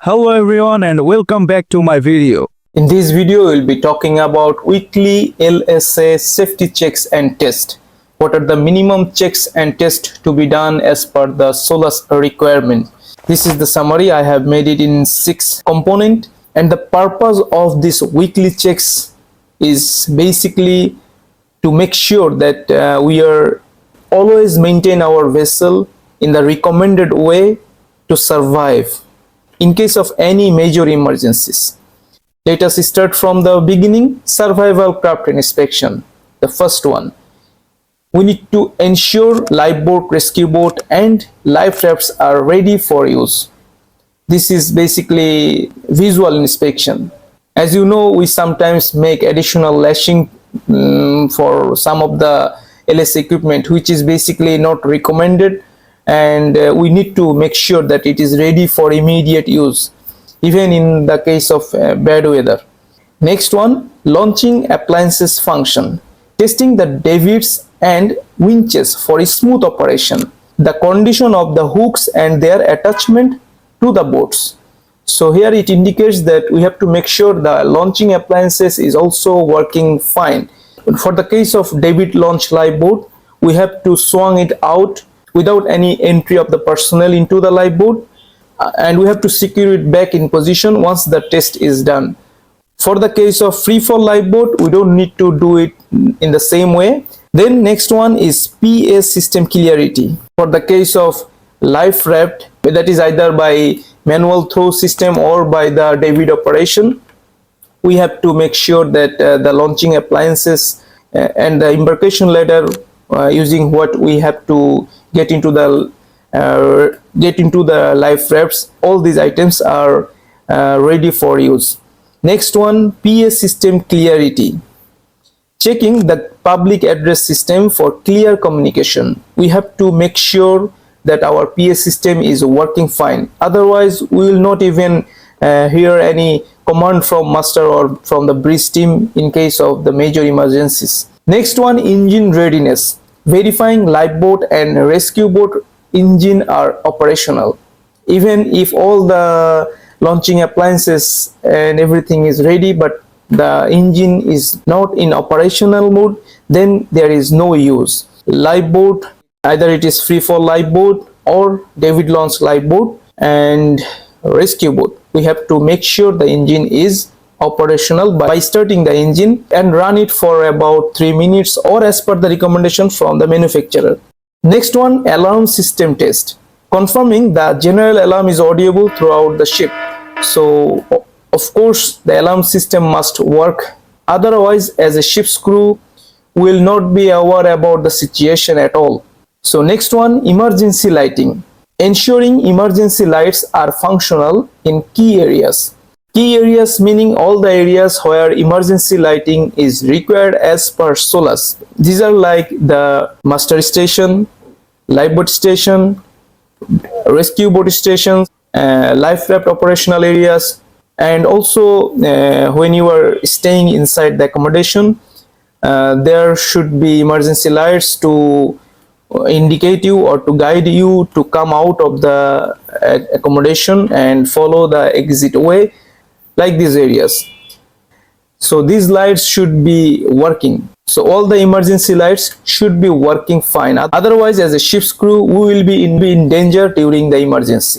Hello everyone and welcome back to my video. In this video, we'll be talking about weekly LSA safety checks and tests. What are the minimum checks and tests to be done as per the SOLAS requirement? This is the summary. I have made it in 6 components, and the purpose of this weekly checks is basically to make sure that we are always maintain our vessel in the recommended way to survive in case of any major emergencies. Let us start from the beginning. Survival craft inspection. The first one. We need to ensure lifeboat, rescue boat and Liferafts are ready for use. This is basically visual inspection. As you know, we sometimes make additional lashing for some of the LSA equipment, which is basically not recommended, and we need to make sure that it is ready for immediate use, even in the case of bad weather. Next one, launching appliances function. Testing the davits and winches for a smooth operation. The condition of the hooks and their attachment to the boats. So here it indicates that we have to make sure the launching appliances is also working fine. For the case of davit launch lifeboat, we have to swing it out without any entry of the personnel into the lifeboat, and we have to secure it back in position once the test is done. For the case of free fall lifeboat, we don't need to do it in the same way. Then next one is PA system clarity. For the case of Liferaft, that is either by manual throw system or by the davit operation, we have to make sure that the launching appliances and the embarkation ladder using what we have to get into the Liferafts, all these items are ready for use. Next one, PA system clarity. Checking the public address system for clear communication. We have to make sure that our PA system is working fine. Otherwise, we will not even hear any command from master or from the bridge team in case of the major emergencies. Next one, engine readiness. Verifying lifeboat and rescue boat engine are operational. Even if all the launching appliances and everything is ready, but the engine is not in operational mode, then there is no use. Lifeboat, either it is free fall lifeboat or davit launch lifeboat and rescue boat, we have to make sure the engine is operational by starting the engine and run it for about 3 minutes or as per the recommendation from the manufacturer. Next one, alarm system test. Confirming the general alarm is audible throughout the ship. So of course the alarm system must work, otherwise as a ship's crew will not be aware about the situation at all. So next one, emergency lighting. Ensuring emergency lights are functional in key areas. Key areas meaning all the areas where emergency lighting is required as per SOLAS. These are like the master station, lifeboat station, rescue boat stations, Liferaft operational areas, and also when you are staying inside the accommodation, there should be emergency lights to indicate you or to guide you to come out of the accommodation and follow the exit way, like these areas. So these lights should be working. So all the emergency lights should be working fine. Otherwise, as a ship's crew, we will be in danger during the emergency.